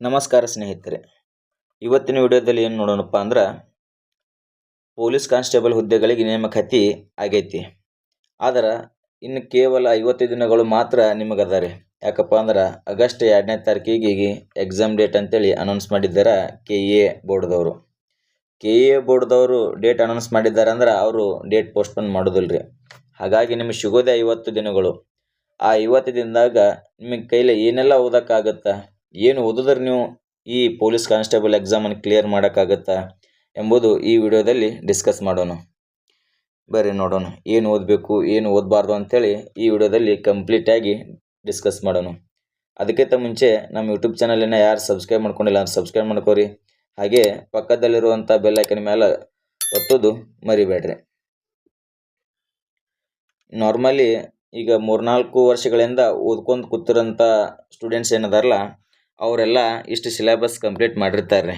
ನಮಸ್ಕಾರ ಸ್ನೇಹಿತರೆ. ಇವತ್ತಿನ ವಿಡಿಯೋದಲ್ಲಿ ಏನು ನೋಡೋಣಪ್ಪ ಅಂದ್ರೆ ಪೊಲೀಸ್ ಕಾನ್ಸ್ಟೇಬಲ್ ಹುದ್ದೆಗಳಿಗೆ ನೇಮಕಾತಿ ಆಗೈತಿ. ಆದರೆ ಇನ್ನು ಕೇವಲ 50 ದಿನಗಳು ಮಾತ್ರ ನಿಮಗದಾರೆ. ಯಾಕಪ್ಪ ಅಂದ್ರೆ ಆಗಸ್ಟ್ 2ನೇ ತಾರೀಕಿಗೆ ಎಕ್ಸಾಮ್ ಡೇಟ್ ಅಂತೇಳಿ ಅನೌನ್ಸ್ ಮಾಡಿದ್ದಾರೆ ಬೋರ್ಡ್ದವರು. ಬೋರ್ಡ್ದವರು ಡೇಟ್ ಅನೌನ್ಸ್ ಮಾಡಿದ್ದಾರೆ ಅಂದ್ರೆ ಅವರು ಡೇಟ್ ಪೋಸ್ಟ್ಪೋನ್ ಮಾಡೋದಿಲ್ರಿ. ಹಾಗಾಗಿ ನಿಮಗೆ ಸಿಗೋದೇ 50 ದಿನಗಳು. ಆ 50 ದಿನದಾಗ ನಿಮಗೆ ಕೈಲಿ ಏನೆಲ್ಲ ಓದೋಕ್ಕಾಗತ್ತಾ, ಏನು ಓದಿದ್ರೆ ನೀವು ಈ ಪೊಲೀಸ್ ಕಾನ್ಸ್ಟೇಬಲ್ ಎಕ್ಸಾಮನ್ನು ಕ್ಲಿಯರ್ ಮಾಡೋಕ್ಕಾಗತ್ತಾ ಎಂಬುದು ಈ ವಿಡಿಯೋದಲ್ಲಿ ಡಿಸ್ಕಸ್ ಮಾಡೋಣ. ಬರ್ರಿ ನೋಡೋಣ ಏನು ಓದಬೇಕು ಏನು ಓದಬಾರ್ದು ಅಂಥೇಳಿ ಈ ವಿಡಿಯೋದಲ್ಲಿ ಕಂಪ್ಲೀಟಾಗಿ ಡಿಸ್ಕಸ್ ಮಾಡೋಣ. ಅದಕ್ಕಿಂತ ಮುಂಚೆ ನಮ್ಮ ಯೂಟ್ಯೂಬ್ ಚಾನಲನ್ನು ಯಾರು ಸಬ್ಸ್ಕ್ರೈಬ್ ಮಾಡ್ಕೊಂಡಿಲ್ಲ ಅಂತ ಸಬ್ಸ್ಕ್ರೈಬ್ ಮಾಡ್ಕೋರಿ. ಹಾಗೆ ಪಕ್ಕದಲ್ಲಿರುವಂಥ ಬೆಲ್ ಐಕನ್ ಮೇಲೆ ಒತ್ತೋದು ಮರಿಬೇಡ್ರಿ. ನಾರ್ಮಲಿ ಈಗ 3-4 ವರ್ಷಗಳಿಂದ ಓದ್ಕೊಂಡು ಕೂತಿರೋಂಥ ಸ್ಟೂಡೆಂಟ್ಸ್ ಏನದಾರಲ್ಲ ಅವರೆಲ್ಲ ಇಷ್ಟು ಸಿಲೆಬಸ್ ಕಂಪ್ಲೀಟ್ ಮಾಡಿರ್ತಾರೆ.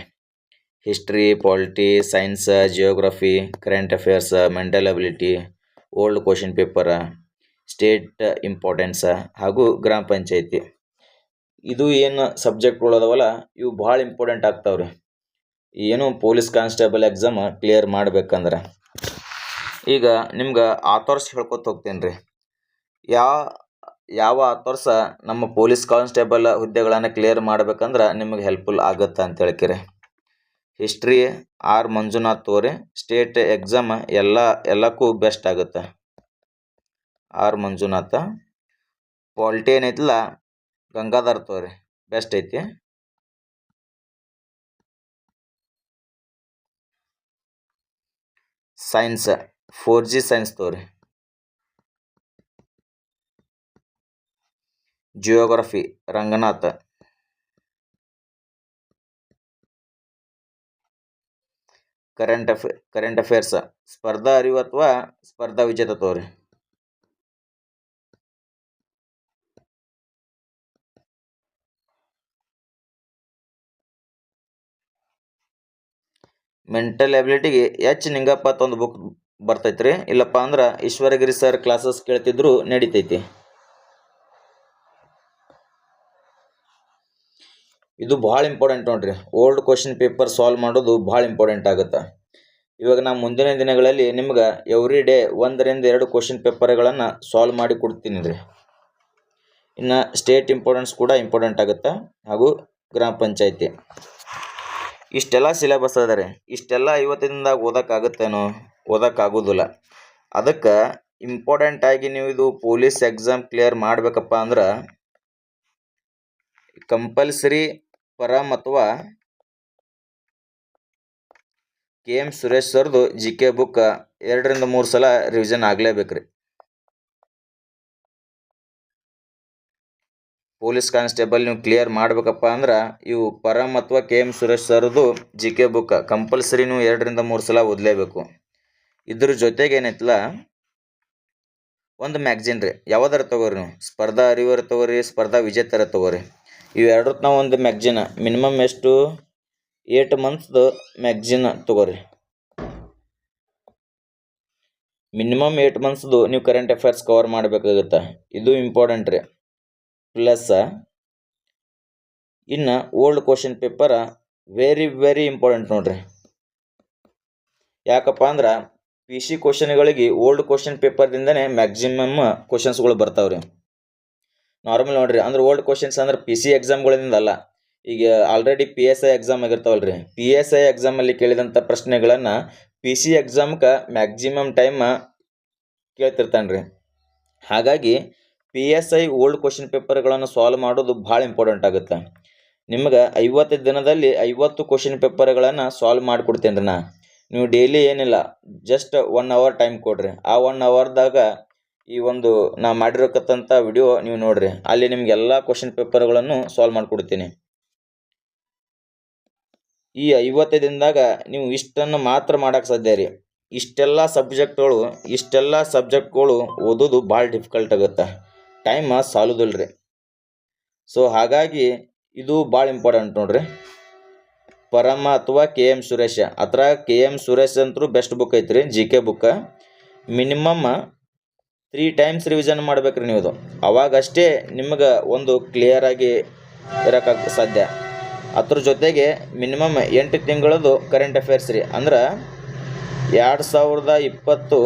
History, polity, science, geography, current affairs, mental ability, old question paper, state importance ಹಾಗೂ ಗ್ರಾಮ ಪಂಚಾಯತಿ. ಇದು ಏನು ಸಬ್ಜೆಕ್ಟ್ಗಳು ಅದಾವಲ್ಲ ಇವು ಭಾಳ ಇಂಪಾರ್ಟೆಂಟ್ ಆಗ್ತಾವ್ರಿ ಏನು ಪೊಲೀಸ್ ಕಾನ್ಸ್ಟೇಬಲ್ ಎಕ್ಸಾಮ್ ಕ್ಲಿಯರ್ ಮಾಡ್ಬೇಕಂದ್ರೆ. ಈಗ ನಿಮ್ಗೆ ಆಥರ್ಸ್ ಹೇಳ್ಕೊತ ಹೋಗ್ತೇನೆ ರೀ. ಯಾವ ಆಥರ್ಸ ನಮ್ಮ ಪೊಲೀಸ್ ಕಾನ್ಸ್ಟೇಬಲ್ ಹುದ್ದೆಗಳನ್ನು ಕ್ಲಿಯರ್ ಮಾಡ್ಬೇಕಂದ್ರೆ ನಿಮಗೆ ಹೆಲ್ಪ್ಫುಲ್ ಆಗುತ್ತೆ ಅಂತ ಹೇಳ್ಕಿರಿ. ಹಿಸ್ಟ್ರಿ ಆರ್ ಮಂಜುನಾಥ್ ತೋರಿ, ಸ್ಟೇಟ್ ಎಕ್ಸಾಮ್ ಎಲ್ಲಕ್ಕೂ ಬೆಸ್ಟ್ ಆಗುತ್ತೆ ಆರ್ ಮಂಜುನಾಥ. ಪಾಲಿಟಿ ಏನೈತಿಲ್ಲ ಗಂಗಾಧರ್ ತೋರಿ ಬೆಸ್ಟ್ ಐತಿ. ಸೈನ್ಸ್ 4G ಸೈನ್ಸ್ ತೋರಿ. ಜಿಯೋಗ್ರಫಿ ರಂಗನಾಥ್. ಕರೆಂಟ್ ಅಫೇರ್ಸ್ ಸ್ಪರ್ಧಾ ಅರಿವು ಅಥವಾ ಸ್ಪರ್ಧಾ ವಿಜೇತ ತೋರಿ. ಮೆಂಟಲ್ ಎಬಿಲಿಟಿಗೆ ನಿಂಗಪ್ಪ ಅಂತ ಒಂದು ಬುಕ್ ಬರ್ತೈತ್ರಿ. ಇಲ್ಲಪ್ಪ ಅಂದ್ರೆ ಈಶ್ವರಗಿರಿ ಸರ್ ಕ್ಲಾಸಸ್ ಕೇಳ್ತಿದ್ರು ನಡೀತೈತಿ. ಇದು ಭಾಳ ಇಂಪಾರ್ಟೆಂಟ್ ನೋಡ್ರಿ. ಓಲ್ಡ್ ಕ್ವಶನ್ ಪೇಪರ್ ಸಾಲ್ವ್ ಮಾಡೋದು ಭಾಳ ಇಂಪಾರ್ಟೆಂಟ್ ಆಗುತ್ತೆ. ಇವಾಗ ನಾನು ಮುಂದಿನ ದಿನಗಳಲ್ಲಿ ನಿಮ್ಗೆ ಎವ್ರಿ ಡೇ 1-2 ಕ್ವಶನ್ ಪೇಪರ್ಗಳನ್ನು ಸಾಲ್ವ್ ಮಾಡಿ ಕೊಡ್ತೀನಿ ರೀ. ಇನ್ನು ಸ್ಟೇಟ್ ಇಂಪಾರ್ಟೆನ್ಸ್ ಕೂಡ ಇಂಪಾರ್ಟೆಂಟ್ ಆಗುತ್ತೆ ಹಾಗೂ ಗ್ರಾಮ ಪಂಚಾಯತಿ. ಇಷ್ಟೆಲ್ಲ ಸಿಲೆಬಸ್ ಅದ ರೀ. ಇಷ್ಟೆಲ್ಲ 50 ದಿನದಾಗ ಓದೋಕ್ಕಾಗುತ್ತೇನೋ? ಓದೋಕ್ಕಾಗೋದಿಲ್ಲ. ಅದಕ್ಕೆ ಇಂಪಾರ್ಟೆಂಟಾಗಿ ನೀವು ಇದು ಪೊಲೀಸ್ ಎಕ್ಸಾಮ್ ಕ್ಲಿಯರ್ ಮಾಡಬೇಕಪ್ಪ ಅಂದ್ರೆ ಕಂಪಲ್ಸರಿ ಪರಂ ಅಥವಾ KM ಸುರೇಶ್ ಸರ್ದು GK ಬುಕ್ 2-3 ಸಲ ರಿವಿಷನ್ ಆಗಲೇಬೇಕ್ರಿ. ಪೊಲೀಸ್ ಕಾನ್ಸ್ಟೇಬಲ್ ನೀವು ಕ್ಲಿಯರ್ ಮಾಡ್ಬೇಕಪ್ಪ ಅಂದ್ರೆ ಇವು ಪರಂ ಅಥವಾ KM ಸುರೇಶ್ ಸರ್ದು GK ಬುಕ್ ಕಂಪಲ್ಸರಿ ನೀವು 2-3 ಸಲ ಓದಲೇಬೇಕು. ಇದ್ರ ಜೊತೆಗೆ ಏನೈತಲ್ಲ ಒಂದು ಮ್ಯಾಗ್ಝಿನ್ ರೀ. ಯಾವುದಾರ ತಗೋರಿ ನೀವು, ಸ್ಪರ್ಧಾ ಅರಿವರ ತಗೋರಿ, ಸ್ಪರ್ಧಾ ವಿಜೇತರ ತಗೋರಿ. ಇವೆರಡಕ್ಕೆ ನಾವು ಒಂದು ಮ್ಯಾಗ್ಝಿನ್ ಮಿನಿಮಮ್ ಎಷ್ಟು 8 ಮಂತ್ಸ್ದು ಮ್ಯಾಗ್ಝಿನ್ ತಗೋರಿ. ಮಿನಿಮಮ್ 8 ಮಂತ್ಸ್ದು ನೀವು ಕರೆಂಟ್ ಅಫೇರ್ಸ್ ಕವರ್ ಮಾಡಬೇಕಾಗುತ್ತೆ. ಇದು ಇಂಪಾರ್ಟೆಂಟ್ ರೀ. ಪ್ಲಸ್ ಇನ್ನು old question paper very important ನೋಡ್ರಿ. ಯಾಕಪ್ಪ ಅಂದ್ರೆ PC ಕ್ವಶನ್ಗಳಿಗೆ ಓಲ್ಡ್ ಕ್ವಶನ್ ಪೇಪರ್ದಿಂದನೇ ಮ್ಯಾಕ್ಸಿಮಮ್ ಕ್ವಶನ್ಸ್ಗಳು ಬರ್ತಾವ್ರಿ. ನಾರ್ಮಲ್ ನೋಡ್ರಿ ಅಂದ್ರೆ ಓಲ್ಡ್ ಕ್ವಶನ್ಸ್ ಅಂದ್ರೆ PC ಎಕ್ಸಾಮ್ಗಳಿಂದ ಅಲ್ಲ. ಈಗ ಆಲ್ರೆಡಿ PSI ಎಕ್ಸಾಮ್ ಆಗಿರ್ತಾವಲ್ರಿ. PSI ಎಕ್ಸಾಮಲ್ಲಿ ಕೇಳಿದಂಥ ಪ್ರಶ್ನೆಗಳನ್ನು PC ಎಕ್ಸಾಮ್ಗೆ ಮ್ಯಾಕ್ಸಿಮಮ್ ಟೈಮ್ ಕೇಳ್ತಿರ್ತಾನೆ ರೀ. ಹಾಗಾಗಿ PSI ಓಲ್ಡ್ ಕ್ವಶನ್ ಪೇಪರ್ಗಳನ್ನು ಸಾಲ್ವ್ ಮಾಡೋದು ಭಾಳ ಇಂಪಾರ್ಟೆಂಟ್ ಆಗುತ್ತೆ. ನಿಮ್ಗೆ 50 ದಿನದಲ್ಲಿ 50 ಕ್ವಶನ್ ಪೇಪರ್ಗಳನ್ನು ಸಾಲ್ವ್ ಮಾಡಿಕೊಡ್ತೇನೆ ರೀ. ನೀವು ಡೈಲಿ ಏನಿಲ್ಲ ಜಸ್ಟ್ 1 ಅವರ್ ಟೈಮ್ ಕೊಡ್ರಿ. ಆ 1 ಅವರ್ದಾಗ ಈ ಒಂದು ನಾ ಮಾಡಿರತಕ್ಕಂಥ ವಿಡಿಯೋ ನೀವು ನೋಡ್ರಿ. ಅಲ್ಲಿ ನಿಮಗೆಲ್ಲ ಕ್ವಶನ್ ಪೇಪರ್ಗಳನ್ನು ಸಾಲ್ವ್ ಮಾಡಿಕೊಡ್ತೀನಿ. ಈ 50 ದಿನದಾಗ ನೀವು ಇಷ್ಟನ್ನು ಮಾತ್ರ ಮಾಡೋಕ್ಕೆ ಸಾಧ್ಯ ರೀ. ಇಷ್ಟೆಲ್ಲ ಸಬ್ಜೆಕ್ಟ್ಗಳು ಓದೋದು ಭಾಳ ಡಿಫಿಕಲ್ಟ್ ಆಗುತ್ತೆ. ಟೈಮ್ ಸಾಲೋದಿಲ್ಲ ರೀ. ಸೊ ಹಾಗಾಗಿ ಇದು ಭಾಳ ಇಂಪಾರ್ಟೆಂಟ್ ನೋಡ್ರಿ. ಪರಮ ಅಥವಾ KM ಸುರೇಶ್ ಅಥವಾ KM ಸುರೇಶ್ ಅಂತೂ ಬೆಸ್ಟ್ ಬುಕ್ ಐತ್ರಿ. GK book minimum 3 times revision ಮಾಡ್ಬೇಕ್ರಿ ನೀವು. ಅವಾಗಷ್ಟೇ ನಿಮ್ಗೆ ಒಂದು ಕ್ಲಿಯರಾಗಿ ಇರೋಕ್ಕಾಗ ಸಾಧ್ಯ. ಅದ್ರ ಜೊತೆಗೆ ಮಿನಿಮಮ್ 8 ತಿಂಗಳದು ಕರೆಂಟ್ ಅಫೇರ್ಸ್ ರೀ. ಅಂದ್ರೆ 2020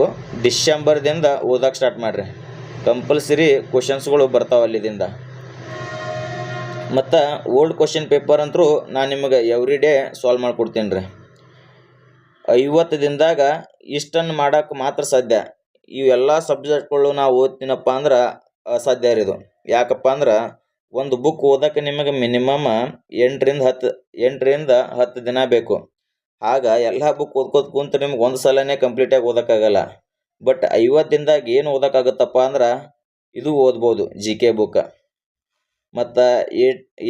ಡಿಸೆಂಬರ್ದಿಂದ ಓದಕ್ಕೆ ಸ್ಟಾರ್ಟ್ ಮಾಡಿರಿ. ಕಂಪಲ್ಸರಿ ಕ್ವಶನ್ಸ್ಗಳು ಬರ್ತಾವೆ ಅಲ್ಲಿದಿಂದ. ಮತ್ತು ಓಲ್ಡ್ ಕ್ವಶನ್ ಪೇಪರ್ ಅಂತರೂ ನಾನು ನಿಮಗೆ ಎವ್ರಿ ಡೇ ಸಾಲ್ವ್ ಮಾಡಿಕೊಡ್ತೀನಿ ರೀ. 50 ದಿನದಾಗ ಇಷ್ಟನ್ನು ಮಾಡೋಕ್ಕೆ ಮಾತ್ರ ಸಾಧ್ಯ. ಇವೆಲ್ಲ ಸಬ್ಜೆಕ್ಟ್ಗಳು ನಾವು ಓದ್ತೀನಪ್ಪ ಅಂದ್ರೆ ಅಸಾಧ್ಯ ರೀ ಇದು. ಯಾಕಪ್ಪ ಅಂದ್ರೆ ಒಂದು ಬುಕ್ ಓದೋಕ್ಕೆ ನಿಮಗೆ ಮಿನಿಮಮ್ 8ರಿಂದ 10 ದಿನ ಬೇಕು. ಆಗ ಎಲ್ಲ ಬುಕ್ ಓದ್ಕೋತ ಕುಂತು ನಿಮ್ಗೆ ಒಂದು ಸಲನೇ ಕಂಪ್ಲೀಟಾಗಿ ಓದೋಕ್ಕಾಗಲ್ಲ. ಬಟ್ 50 ದಿನದಾಗ ಏನು ಓದೋಕ್ಕಾಗುತ್ತಪ್ಪ ಅಂದ್ರೆ ಇದು ಓದ್ಬೋದು, GK ಬುಕ್. ಮತ್ತು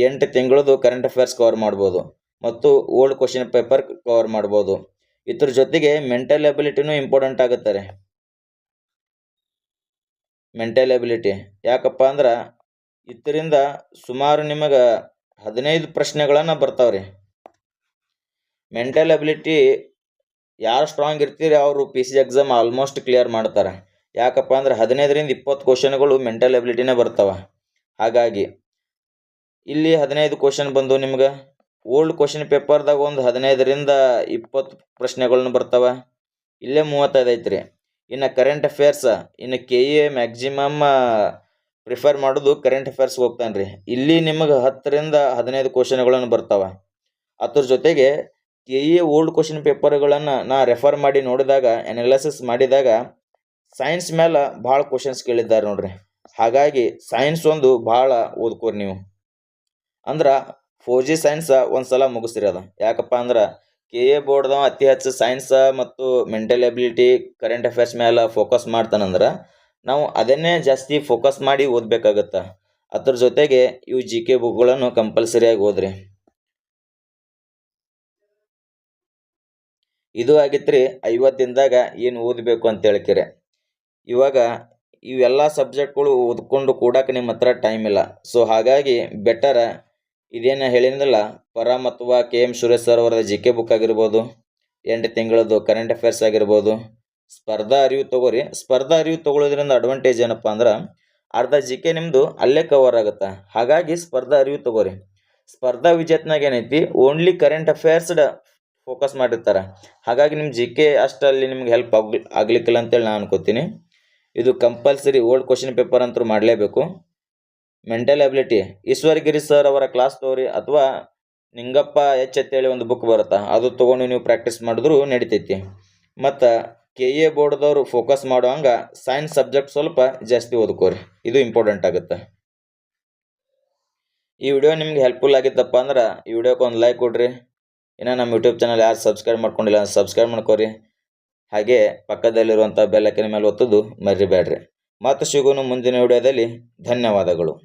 8 ತಿಂಗಳದು ಕರೆಂಟ್ ಅಫೇರ್ಸ್ ಕವರ್ ಮಾಡ್ಬೋದು ಮತ್ತು ಓಲ್ಡ್ ಕ್ವಶನ್ ಪೇಪರ್ ಕವರ್ ಮಾಡ್ಬೋದು. ಇದ್ರ ಜೊತೆಗೆ ಮೆಂಟಲ್ ಎಬಿಲಿಟಿನೂ ಇಂಪಾರ್ಟೆಂಟ್ ಆಗುತ್ತೆ ರೀ. ಮೆಂಟಲ್ ಎಬಿಲಿಟಿ ಯಾಕಪ್ಪ ಅಂದ್ರೆ ಇದರಿಂದ ಸುಮಾರು ನಿಮಗೆ 15 ಪ್ರಶ್ನೆಗಳನ್ನು ಬರ್ತಾವೆ ರೀ. ಮೆಂಟಲ್ ಎಬಿಲಿಟಿ ಯಾರು ಸ್ಟ್ರಾಂಗ್ ಇರ್ತೀರಿ ಅವರು PC ಎಕ್ಸಾಮ್ ಆಲ್ಮೋಸ್ಟ್ ಕ್ಲಿಯರ್ ಮಾಡ್ತಾರೆ. ಯಾಕಪ್ಪ ಅಂದ್ರೆ 15ರಿಂದ 20 ಕ್ವಶನ್ಗಳು ಮೆಂಟಲ್ ಎಬಿಲಿಟಿನೇ ಬರ್ತಾವೆ. ಹಾಗಾಗಿ ಇಲ್ಲಿ 15 ಕ್ವಶನ್ ಬಂದು ನಿಮ್ಗೆ ಓಲ್ಡ್ ಕ್ವಶನ್ ಪೇಪರ್ದಾಗ ಒಂದು 15ರಿಂದ 20 ಪ್ರಶ್ನೆಗಳನ್ನ ಬರ್ತಾವೆ. ಇಲ್ಲೇ 35 ಐತ್ರಿ. ಇನ್ನು ಕರೆಂಟ್ ಅಫೇರ್ಸ್, ಇನ್ನು KA ಮ್ಯಾಕ್ಸಿಮಮ್ ಪ್ರಿಫರ್ ಮಾಡೋದು ಕರೆಂಟ್ ಅಫೇರ್ಸ್ಗೆ ಹೋಗ್ತಾನೆ ರೀ. ಇಲ್ಲಿ ನಿಮಗೆ 10ರಿಂದ 15 ಕ್ವಶನ್ಗಳನ್ನು ಬರ್ತಾವೆ. ಅದ್ರ ಜೊತೆಗೆ KA ಓಲ್ಡ್ ಕ್ವಶನ್ ಪೇಪರ್ಗಳನ್ನು ನಾ ರೆಫರ್ ಮಾಡಿ ನೋಡಿದಾಗ, ಅನಾಲಿಸಿಸ್ ಮಾಡಿದಾಗ ಸೈನ್ಸ್ ಮೇಲೆ ಭಾಳ ಕ್ವಶನ್ಸ್ ಕೇಳಿದ್ದಾರೆ ನೋಡ್ರಿ. ಹಾಗಾಗಿ ಸೈನ್ಸ್ ಒಂದು ಭಾಳ ಓದ್ಕೋರಿ ನೀವು. ಅಂದ್ರೆ 4G ಸೈನ್ಸ್ ಒಂದು ಸಲ ಮುಗಿಸ್ರಿ ಅದು. ಯಾಕಪ್ಪ ಅಂದ್ರೆ KA ಬೋರ್ಡ್ದವ ಅತಿ ಹೆಚ್ಚು ಸೈನ್ಸ್ ಮತ್ತು ಮೆಂಟಲ್ ಎಬಿಲಿಟಿ ಕರೆಂಟ್ ಅಫೇರ್ಸ್ ಮೇಲೆ ಫೋಕಸ್ ಮಾಡ್ತಾನಂದ್ರೆ ನಾವು ಅದನ್ನೇ ಜಾಸ್ತಿ ಫೋಕಸ್ ಮಾಡಿ ಓದಬೇಕಾಗತ್ತೆ. ಅದ್ರ ಜೊತೆಗೆ ಇವು GK ಬುಕ್ಗಳನ್ನು ಕಂಪಲ್ಸರಿಯಾಗಿ ಓದ್ರಿ. ಇದು ಆಗಿತ್ತು ರೀ 50 ದಿನದಾಗ ಏನು ಓದಬೇಕು ಅಂತ ಹೇಳ್ಕಿರಿ. ಇವಾಗ ಇವೆಲ್ಲ ಸಬ್ಜೆಕ್ಟ್ಗಳು ಓದ್ಕೊಂಡು ಕೂಡಕ್ಕೆ ನಿಮ್ಮ ಹತ್ರ ಟೈಮ್ ಇಲ್ಲ. ಸೊ ಹಾಗಾಗಿ ಬೆಟರ್ ಇದೇನು ಹೇಳಿದ್ನಲ್ಲ, ಪರಮ್ ಅಥವಾ KM ಸುರೇಶ್ ಸರ್ ಅವರ GK ಬುಕ್ ಆಗಿರ್ಬೋದು, 8 ತಿಂಗಳದ್ದು ಕರೆಂಟ್ ಅಫೇರ್ಸ್ ಆಗಿರ್ಬೋದು, ಸ್ಪರ್ಧಾ ಅರಿವು ತೊಗೋರಿ. ಸ್ಪರ್ಧಾ ಅರಿವು ತೊಗೊಳೋದ್ರಿಂದ ಅಡ್ವಾಂಟೇಜ್ ಏನಪ್ಪ ಅಂದ್ರೆ ಅರ್ಧ GK ನಿಮ್ಮದು ಅಲ್ಲೇ ಕವರ್ ಆಗುತ್ತೆ. ಹಾಗಾಗಿ ಸ್ಪರ್ಧಾ ಅರಿವು ತೊಗೋರಿ. ಸ್ಪರ್ಧಾ ವಿಜೇತನಾಗ ಏನೈತಿ, ಓನ್ಲಿ ಕರೆಂಟ್ ಅಫೇರ್ಸ್ಡ್ ಫೋಕಸ್ ಮಾಡಿರ್ತಾರೆ. ಹಾಗಾಗಿ ನಿಮ್ಮ GK ಅಷ್ಟಲ್ಲಿ ನಿಮ್ಗೆ ಹೆಲ್ಪ್ ಆಗ್ಲಿಕ್ಕಿಲ್ಲ ಅಂತೇಳಿ ನಾನು ಅನ್ಕೋತೀನಿ. ಇದು ಕಂಪಲ್ಸರಿ ಓಲ್ಡ್ ಕ್ವಶನ್ ಪೇಪರ್ ಅಂತೂ ಮಾಡಲೇಬೇಕು. ಮೆಂಟಲ್ ಎಬಿಲಿಟಿ ಈಶ್ವರಗಿರಿ ಸರ್ ಅವರ ಕ್ಲಾಸ್ ತಗೋರಿ, ಅಥವಾ ನಿಂಗಪ್ಪ ಅಂತೇಳಿ ಒಂದು ಬುಕ್ ಬರುತ್ತೆ, ಅದು ತೊಗೊಂಡು ನೀವು ಪ್ರಾಕ್ಟೀಸ್ ಮಾಡಿದ್ರೂ ನಡಿತೈತಿ. ಮತ್ತು KA ಬೋರ್ಡ್ದವರು ಫೋಕಸ್ ಮಾಡೋ ಹಂಗೆ ಸೈನ್ಸ್ ಸಬ್ಜೆಕ್ಟ್ ಸ್ವಲ್ಪ ಜಾಸ್ತಿ ಓದ್ಕೋರಿ. ಇದು ಇಂಪಾರ್ಟೆಂಟ್ ಆಗುತ್ತೆ. ಈ ವಿಡಿಯೋ ನಿಮ್ಗೆ ಹೆಲ್ಪ್ಫುಲ್ ಆಗಿತ್ತಪ್ಪ ಅಂದ್ರೆ ಈ ವಿಡಿಯೋಕ್ಕೆ ಒಂದು ಲೈಕ್ ಕೊಡ್ರಿ. ಇನ್ನು ನಮ್ಮ ಯೂಟ್ಯೂಬ್ ಚಾನಲ್ ಯಾರು ಸಬ್ಸ್ಕ್ರೈಬ್ ಮಾಡ್ಕೊಂಡಿಲ್ಲ ಅಂದ್ರೆ ಸಬ್ಸ್ಕ್ರೈಬ್ ಮಾಡ್ಕೋರಿ. ಹಾಗೆ ಪಕ್ಕದಲ್ಲಿರುವಂಥ ಬೆಲ್ ಐಕಾನ್ ಮೇಲೆ ಒತ್ತೋದು ಮರಿಬೇಡ್ರಿ. ಮತ್ತೆ ಸಿಗೋಣ ಮುಂದಿನ ವಿಡಿಯೋದಲ್ಲಿ. ಧನ್ಯವಾದಗಳು.